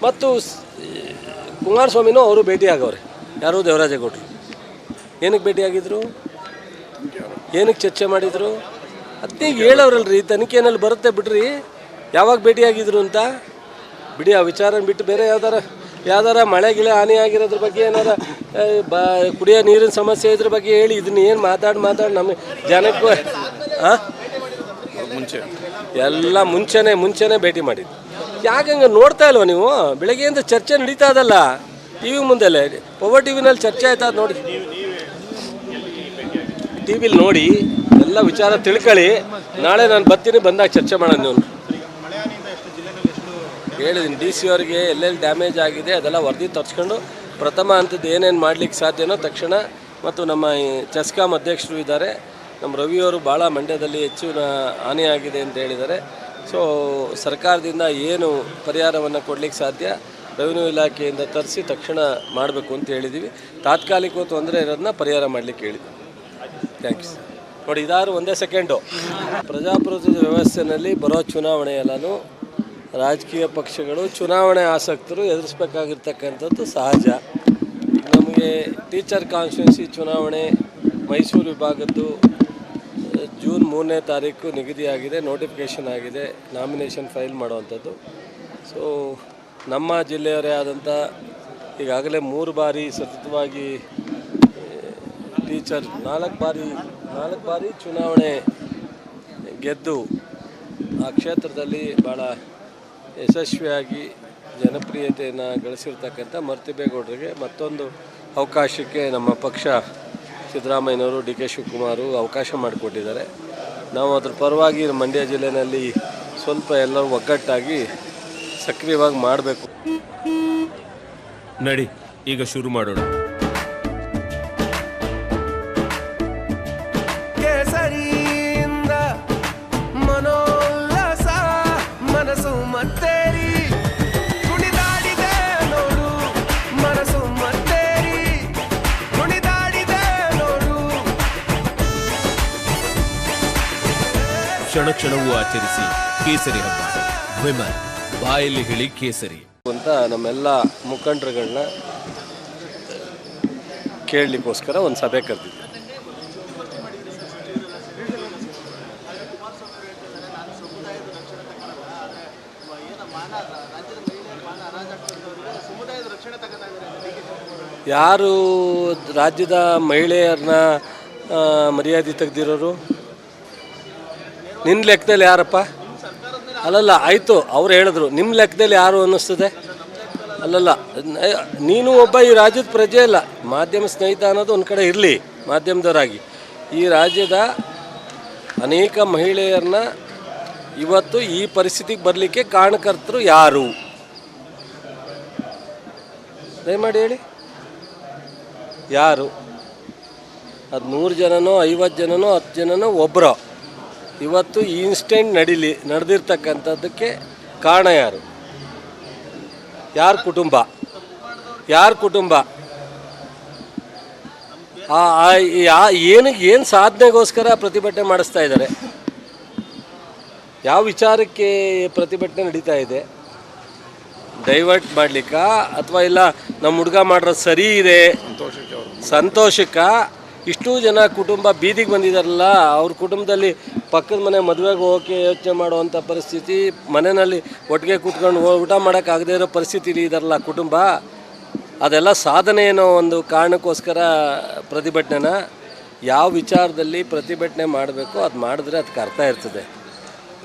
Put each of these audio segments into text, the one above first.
ಮತ್ತು ಕುಮಾರಸ್ವಾಮಿನೂ ಅವರು ಭೇಟಿಯಾಗವ್ರೆ. ಯಾರು? ದೇವರಾಜೇಗೌಡರು. ಏನಕ್ಕೆ ಭೇಟಿಯಾಗಿದ್ರು? ಏನಕ್ಕೆ ಚರ್ಚೆ ಮಾಡಿದರು? ಅದಕ್ಕೆ ಹೇಳವ್ರಲ್ರಿ, ತನಿಖೆನಲ್ಲಿ ಬರುತ್ತೆ ಬಿಡ್ರಿ, ಯಾವಾಗ ಭೇಟಿಯಾಗಿದ್ರು ಅಂತ ಬಿಡಿ. ಆ ವಿಚಾರ ಬಿಟ್ಟು ಬೇರೆ ಯಾವ್ದಾರ ಮಳೆ ಗಿಳೆ ಹಾನಿ ಆಗಿರೋದ್ರ ಬಗ್ಗೆ ಏನಾರ ಕುಡಿಯೋ ನೀರಿನ ಸಮಸ್ಯೆ ಇದ್ರ ಬಗ್ಗೆ ಹೇಳಿ. ಇದನ್ನ ಏನು ಮಾತಾಡಿ ನಮ್ಮ ಜನಕ್ಕೂ ಮುಂಚೆ ಎಲ್ಲ ಮುಂಚೆನೇ ಭೇಟಿ ಮಾಡಿದ್ದು. ಯಾಕಂಗೆ ನೋಡ್ತಾ ಇಲ್ವ ನೀವು? ಬೆಳಗ್ಗೆಯಿಂದ ಚರ್ಚೆ ನಡೀತಾ ಇದಲ್ಲ ಟಿ ವಿ ಮುಂದೆಲ್ಲ. ಪವರ್ ಟಿ ವಿನಲ್ಲಿ ಚರ್ಚೆ ಆಯ್ತಾ? ಅದು ನೋಡಿ, ಟಿ ವಿಲಿ ನೋಡಿ ಎಲ್ಲ ವಿಚಾರ ತಿಳ್ಕೊಳ್ಳಿ. ನಾಳೆ ನಾನು ಬರ್ತೀನಿ, ಬಂದಾಗ ಚರ್ಚೆ ಮಾಡೋಣ. ನೀವು ಹೇಳಿದ್ದೀನಿ ಡಿ ಸಿ ಅವರಿಗೆ ಎಲ್ಲೆಲ್ಲಿ ಡ್ಯಾಮೇಜ್ ಆಗಿದೆ ಅದೆಲ್ಲ ವರದಿ ತರಿಸ್ಕೊಂಡು ಪ್ರಥಮ ಹಂತದ್ದು ಏನೇನು ಮಾಡಲಿಕ್ಕೆ ಸಾಧ್ಯನೋ ತಕ್ಷಣ. ಮತ್ತು ನಮ್ಮ ಚೆಸ್ಕಾಂ ಅಧ್ಯಕ್ಷರು ಇದ್ದಾರೆ, ನಮ್ಮ ರವಿಯವರು ಭಾಳ ಮಂಡ್ಯದಲ್ಲಿ ಹೆಚ್ಚು ಹಾನಿಯಾಗಿದೆ ಅಂತ ಹೇಳಿದ್ದಾರೆ. ಸೊ ಸರ್ಕಾರದಿಂದ ಏನು ಪರಿಹಾರವನ್ನು ಕೊಡಲಿಕ್ಕೆ ಸಾಧ್ಯ ರೆವಿನ್ಯೂ ಇಲಾಖೆಯಿಂದ ತರಿಸಿ ತಕ್ಷಣ ಮಾಡಬೇಕು ಅಂತ ಹೇಳಿದ್ದೀವಿ. ತಾತ್ಕಾಲಿಕ ತೊಂದರೆ ಇರೋದನ್ನ ಪರಿಹಾರ ಮಾಡಲಿಕ್ಕೆ ಹೇಳಿದ್ವಿ. ಥ್ಯಾಂಕ್ಸ್. ನೋಡಿ, ಇದಾರು ಒಂದೇ ಸೆಕೆಂಡು. ಪ್ರಜಾಪ್ರಭುತ್ವದ ವ್ಯವಸ್ಥೆಯಲ್ಲಿ ಬರೋ ಚುನಾವಣೆ ಎಲ್ಲನೂ ರಾಜಕೀಯ ಪಕ್ಷಗಳು ಚುನಾವಣೆ ಆಸಕ್ತರು ಎದುರಿಸ್ಬೇಕಾಗಿರ್ತಕ್ಕಂಥದ್ದು ಸಹಜ. ನಮಗೆ ಟೀಚರ್ ಕಾನ್ಸ್ಟಿಟ್ಯೂನ್ಸಿ ಚುನಾವಣೆ ಮೈಸೂರು ವಿಭಾಗದ್ದು ಜೂನ್ 3ನೇ ತಾರೀಕು ನಿಗದಿಯಾಗಿದೆ, ನೋಟಿಫಿಕೇಷನ್ ಆಗಿದೆ, ನಾಮಿನೇಷನ್ ಫೈಲ್ ಮಾಡುವಂಥದ್ದು. ಸೊ ನಮ್ಮ ಜಿಲ್ಲೆಯವರೇ ಆದಂಥ ಈಗಾಗಲೇ 3 ಬಾರಿ ಸತತವಾಗಿ ಟೀಚರ್ 4 ಬಾರಿ ಚುನಾವಣೆ ಗೆದ್ದು ಆ ಕ್ಷೇತ್ರದಲ್ಲಿ ಭಾಳ ಯಶಸ್ವಿಯಾಗಿ ಜನಪ್ರಿಯತೆಯನ್ನು ಗಳಿಸಿರ್ತಕ್ಕಂಥ ಮರ್ತಿಬೇಗೌಡರಿಗೆ ಮತ್ತೊಂದು ಅವಕಾಶಕ್ಕೆ ನಮ್ಮ ಪಕ್ಷ ಸಿದ್ದರಾಮಯ್ಯನವರು, ಡಿ ಕೆ ಶಿವಕುಮಾರು ಅವಕಾಶ ಮಾಡಿಕೊಟ್ಟಿದ್ದಾರೆ. ನಾವು ಅದ್ರ ಪರವಾಗಿ ಮಂಡ್ಯ ಜಿಲ್ಲೆಯಲ್ಲಿ ಸ್ವಲ್ಪ ಎಲ್ಲರೂ ಒಗ್ಗಟ್ಟಾಗಿ ಸಕ್ರಿಯವಾಗಿ ಮಾಡಬೇಕು. ನಡಿ, ಈಗ ಶುರು ಮಾಡೋಣ. ಕ್ಷಣ ಕ್ಷಣವೂ ಆಚರಿಸಿ ಕೇಸರಿ ಹಬ್ಬ. ವಿಮಲ್ ಬಾಯಲ್ಲಿ ಹೇಳಿ ಕೇಸರಿ ಅಂತ ನಮ್ಮೆಲ್ಲ ಮುಖಂಡರುಗಳನ್ನ ಕೇಳಲಿಕ್ಕೋಸ್ಕರ ಒಂದು ಸಭೆ ಕರೆದಿದ್ದೆ. ಯಾರು ರಾಜ್ಯದ ಮಹಿಳೆಯರನ್ನ ಮರ್ಯಾದೆ ತೆಗೆದಿರೋರು? ನಿನ್ನ ಲೆಕ್ಕದಲ್ಲಿ ಯಾರಪ್ಪ? ಅಲ್ಲಲ್ಲ, ಆಯಿತು, ಅವ್ರು ಹೇಳಿದ್ರು. ನಿಮ್ಮ ಲೆಕ್ಕದಲ್ಲಿ ಯಾರು ಅನ್ನಿಸ್ತದೆ? ಅಲ್ಲಲ್ಲ, ನೀನು ಒಬ್ಬ ಈ ರಾಜ್ಯದ ಪ್ರಜೆ ಅಲ್ಲ. ಮಾಧ್ಯಮ ಸ್ನೇಹಿತ ಅನ್ನೋದು ಒಂದು ಕಡೆ ಇರಲಿ, ಮಾಧ್ಯಮದವರಾಗಿ ಈ ರಾಜ್ಯದ ಅನೇಕ ಮಹಿಳೆಯರನ್ನ ಇವತ್ತು ಈ ಪರಿಸ್ಥಿತಿಗೆ ಬರಲಿಕ್ಕೆ ಕಾರಣಕರ್ತರು ಯಾರು? ದಯಮಾಡಿ ಹೇಳಿ, ಯಾರು? ಅದು 100 ಜನನೋ 50 ಜನನೋ 10 ಜನನೋ ಒಬ್ಬರೋ ಇವತ್ತು ಈ ಇನ್ಸ್ಟೆಂಟ್ ನಡೆದಿರ್ತಕ್ಕಂಥದ್ದಕ್ಕೆ ಕಾರಣ ಯಾರು? ಯಾರ ಕುಟುಂಬ? ಏನು ಸಾಧನೆಗೋಸ್ಕರ ಪ್ರತಿಭಟನೆ ಮಾಡಿಸ್ತಾ ಇದ್ದಾರೆ? ಯಾವ ವಿಚಾರಕ್ಕೆ ಪ್ರತಿಭಟನೆ ನಡೀತಾ ಇದೆ? ಡೈವರ್ಟ್ ಮಾಡಲಿಕ್ಕ ಅಥವಾ ಇಲ್ಲ ನಮ್ಮ ಹುಡುಗ ಮಾಡಿರೋದು ಸರಿ ಇದೆ ಸಂತೋಷಕ್ಕ ಇಷ್ಟೂ ಜನ ಕುಟುಂಬ ಬೀದಿಗೆ ಬಂದಿದ್ದಾರಲ್ಲ, ಅವ್ರ ಕುಟುಂಬದಲ್ಲಿ ಪಕ್ಕದ ಮನೆ ಮದುವೆಗೆ ಹೋಗೋಕ್ಕೆ ಯೋಚನೆ ಮಾಡುವಂಥ ಪರಿಸ್ಥಿತಿ, ಮನೆಯಲ್ಲಿ ಒಟ್ಟಿಗೆ ಕೂತ್ಕೊಂಡು ಊಟ ಮಾಡೋಕ್ಕಾಗದೇ ಇರೋ ಪರಿಸ್ಥಿತಿಲಿ ಇದ್ದಾರಲ್ಲ ಕುಟುಂಬ. ಅದೆಲ್ಲ ಸಾಧನೆ ಏನೋ ಒಂದು ಕಾರಣಕ್ಕೋಸ್ಕರ ಪ್ರತಿಭಟನೆನ ಯಾವ ವಿಚಾರದಲ್ಲಿ ಪ್ರತಿಭಟನೆ ಮಾಡಬೇಕು ಅದು ಮಾಡಿದ್ರೆ ಅದಕ್ಕೆ ಅರ್ಥ ಇರ್ತದೆ.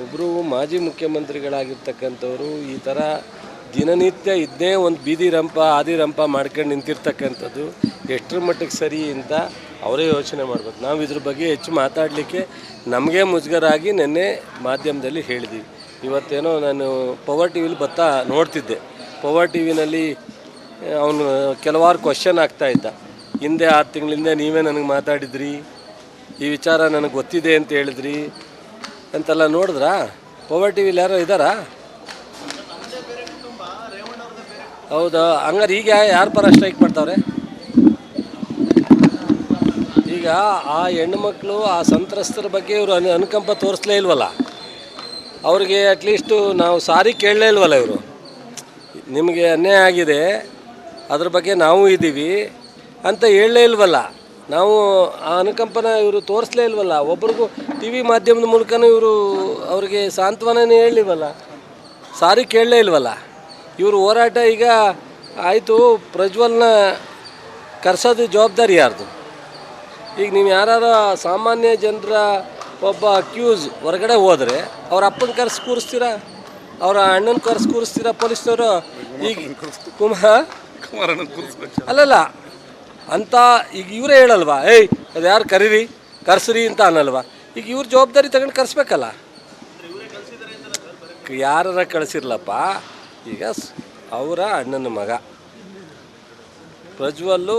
ಒಬ್ಬರು ಮಾಜಿ ಮುಖ್ಯಮಂತ್ರಿಗಳಾಗಿರ್ತಕ್ಕಂಥವ್ರು ಈ ಥರ ದಿನನಿತ್ಯ ಇದ್ದೇ ಒಂದು ಬೀದಿ ರಂಪ ಆದಿ ರಂಪ ಮಾಡ್ಕೊಂಡು ನಿಂತಿರ್ತಕ್ಕಂಥದ್ದು ಎಷ್ಟರ ಮಟ್ಟಿಗೆ ಸರಿ ಅಂತ ಅವರೇ ಯೋಚನೆ ಮಾಡಬೇಕು. ನಾವು ಇದ್ರ ಬಗ್ಗೆ ಹೆಚ್ಚು ಮಾತಾಡಲಿಕ್ಕೆ ನಮಗೆ ಮುಜುಗರಾಗಿ ನಿನ್ನೆ ಮಾಧ್ಯಮದಲ್ಲಿ ಹೇಳಿದ್ದೀವಿ. ಇವತ್ತೇನೋ ನಾನು ಪವರ್ ಟಿ ವಿಲಿ ನೋಡ್ತಿದ್ದೆ. ಪವರ್ ಟಿ ವಿನಲ್ಲಿ ಅವನು ಕೆಲವಾರು ಕ್ವಶನ್ ಆಗ್ತಾಯಿದ್ದ. ಹಿಂದೆ 6 ತಿಂಗಳಿಂದ ನೀವೇ ನನಗೆ ಮಾತಾಡಿದ್ರಿ, ಈ ವಿಚಾರ ನನಗೆ ಗೊತ್ತಿದೆ ಅಂತ ಹೇಳಿದ್ರಿ ಅಂತೆಲ್ಲ ನೋಡಿದ್ರಾ? ಪವರ್ ಟಿ ವಿಲಿ ಯಾರೋ ಇದ್ದಾರಾ? ಹೌದಾ? ಹಂಗಾರೆ ಈಗ ಯಾರ ಪರ ಸ್ಟ್ರೈಕ್ ಮಾಡ್ತಾವ್ರೆ? ಈಗ ಆ ಹೆಣ್ಣುಮಕ್ಕಳು ಆ ಸಂತ್ರಸ್ತರ ಬಗ್ಗೆ ಇವರು ಅನುಕಂಪ ತೋರಿಸ್ಲೇ ಇಲ್ವಲ್ಲ, ಅವ್ರಿಗೆ ಅಟ್ಲೀಸ್ಟು ನಾವು ಸಾರಿ ಕೇಳಲೇ ಇಲ್ವಲ್ಲ ಇವರು. ನಿಮಗೆ ಅನ್ಯಾಯ ಆಗಿದೆ, ಅದ್ರ ಬಗ್ಗೆ ನಾವು ಇದ್ದೀವಿ ಅಂತ ಹೇಳಲೇ ಇಲ್ವಲ್ಲ. ನಾವು ಆ ಅನುಕಂಪನ ಇವರು ತೋರಿಸ್ಲೇ ಇಲ್ವಲ್ಲ. ಒಬ್ರಿಗೂ ಟಿ ವಿ ಮಾಧ್ಯಮದ ಮೂಲಕನೂ ಇವರು ಅವ್ರಿಗೆ ಸಾಂತ್ವನನೇ ಹೇಳಿಲ್ವಲ್ಲ, ಸಾರಿ ಕೇಳಲೇ ಇಲ್ವಲ್ಲ. ಇವರು ಹೋರಾಟ ಈಗ ಆಯಿತು, ಪ್ರಜ್ವಲ್ನ ಕರ್ಸೋದು ಜವಾಬ್ದಾರಿ ಯಾರ್ದು? ಈಗ ನೀವು ಯಾರು ಸಾಮಾನ್ಯ ಜನರ ಒಬ್ಬ ಅಕ್ಯೂಸ್ ಹೊರಗಡೆ ಹೋದರೆ ಅವ್ರ ಅಪ್ಪನ ಕರ್ಸಿ ಕೂರಿಸ್ತೀರಾ, ಅವರ ಅಣ್ಣನ ಕರ್ಸಿ ಕೂರಿಸ್ತೀರಾ ಪೊಲೀಸ್ನವರು? ಈಗ ಅಲ್ಲಲ್ಲ ಅಂತ ಈಗ ಇವರೇ ಹೇಳಲ್ವಾ, ಏಯ್ ಅದು ಯಾರು ಕರೀರಿ ಕರ್ಸ್ರಿ ಅಂತ ಅನ್ನಲ್ವಾ? ಈಗ ಇವ್ರ ಜವಾಬ್ದಾರಿ ತಗೊಂಡು ಕರ್ಸ್ಬೇಕಲ್ಲ. ಯಾರ ಕಳಿಸಿರ್ಲಪ್ಪ, ಈಗ ಅವರ ಅಣ್ಣನ ಮಗ ಪ್ರಜ್ವಲ್ಲು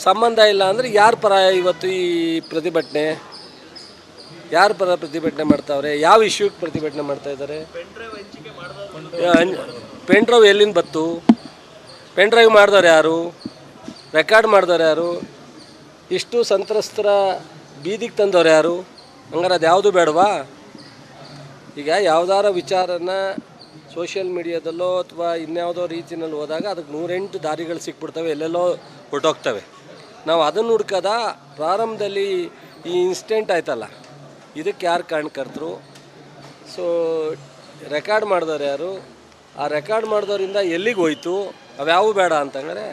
ಸಂಬಂಧ ಇಲ್ಲ ಅಂದರೆ ಯಾರ ಪರ ಇವತ್ತು ಈ ಪ್ರತಿಭಟನೆ? ಯಾರ ಪರ ಪ್ರತಿಭಟನೆ ಮಾಡ್ತಾವ್ರೆ? ಯಾವ ಇಶ್ಯೂಗೆ ಪ್ರತಿಭಟನೆ ಮಾಡ್ತಾ ಇದ್ದಾರೆ? ಪೆನ್ ಡ್ರೈವ್ ಎಲ್ಲಿಂದ ಬತ್ತು? ಪೆನ್ ಡ್ರೈವ್ ಮಾಡಿದವ್ರು ಯಾರು? ರೆಕಾರ್ಡ್ ಮಾಡಿದವ್ರು ಯಾರು? ಇಷ್ಟು ಸಂತ್ರಸ್ತರ ಬೀದಿಗೆ ತಂದವ್ರು ಯಾರು? ಹಂಗಾರೆ ಅದು ಯಾವುದು ಬೇಡವಾ? ಈಗ ಯಾವುದಾರ ವಿಚಾರನ ಸೋಷಿಯಲ್ ಮೀಡಿಯಾದಲ್ಲೋ ಅಥವಾ ಇನ್ಯಾವುದೋ ರೀತಿಯಲ್ಲಿ ಹೋದಾಗ ಅದಕ್ಕೆ 108 ದಾರಿಗಳು ಸಿಕ್ಬಿಡ್ತವೆ, ಎಲ್ಲೆಲ್ಲೋ ಹೊರಟೋಗ್ತವೆ. ನಾವು ಅದನ್ನು ಹುಡ್ಕೋದ ಪ್ರಾರಂಭದಲ್ಲಿ ಈ ಇನ್ಸಿಡೆಂಟ್ ಆಯ್ತಲ್ಲ, ಇದಕ್ಕೆ ಯಾರು ಕಾರಣಕರ್ತರು? ಸೊ ರೆಕಾರ್ಡ್ ಮಾಡಿದವ್ರು ಯಾರು? ಆ ರೆಕಾರ್ಡ್ ಮಾಡಿದವರಿಂದ ಎಲ್ಲಿಗೆ ಹೋಯ್ತು? ಅವ್ಯಾವು ಬೇಡ ಅಂತಂದರೆ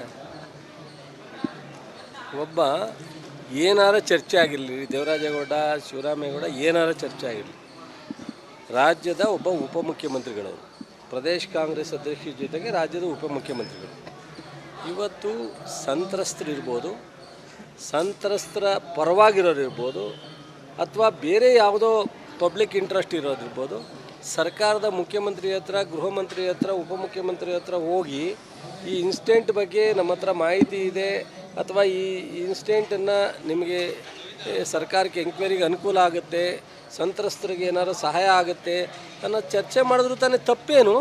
ಒಬ್ಬ ಏನಾರ ಚರ್ಚೆ ಆಗಿರಲಿ, ದೇವರಾಜೇಗೌಡ ಶಿವರಾಮೇಗೌಡ ಏನಾರ ಚರ್ಚೆ ಆಗಿರಲಿ, ರಾಜ್ಯದ ಒಬ್ಬ ಉಪಮುಖ್ಯಮಂತ್ರಿಗಳವರು, ಪ್ರದೇಶ್ ಕಾಂಗ್ರೆಸ್ ಅಧ್ಯಕ್ಷರ ಜೊತೆಗೆ ರಾಜ್ಯದ ಉಪಮುಖ್ಯಮಂತ್ರಿಗಳು. ಇವತ್ತು ಸಂತ್ರಸ್ತರಿರ್ಬೋದು, ಸಂತ್ರಸ್ತರ ಪರವಾಗಿರೋರು ಇರ್ಬೋದು, ಅಥವಾ ಬೇರೆ ಯಾವುದೋ ಪಬ್ಲಿಕ್ ಇಂಟ್ರೆಸ್ಟ್ ಇರೋದಿರ್ಬೋದು, ಸರ್ಕಾರದ ಮುಖ್ಯಮಂತ್ರಿ ಹತ್ರ, ಗೃಹ ಮಂತ್ರಿ ಹತ್ರ, ಉಪಮುಖ್ಯಮಂತ್ರಿ ಹತ್ರ ಹೋಗಿ ಈ ಇನ್ಸಿಡೆಂಟ್ ಬಗ್ಗೆ ನಮ್ಮ ಹತ್ರ ಮಾಹಿತಿ ಇದೆ ಅಥವಾ ಈ ಇನ್ಸಿಡೆಂಟನ್ನು ನಿಮಗೆ ಸರ್ಕಾರಕ್ಕೆ ಎಂಕ್ವೈರಿಗೆ ಅನುಕೂಲ ಆಗುತ್ತೆ, ಸಂತ್ರಸ್ತರಿಗೆ ಏನಾದ್ರು ಸಹಾಯ ಆಗುತ್ತೆ ಅನ್ನೋ ಚರ್ಚೆ ಮಾಡಿದ್ರು ತಾನೇ ತಪ್ಪೇನು?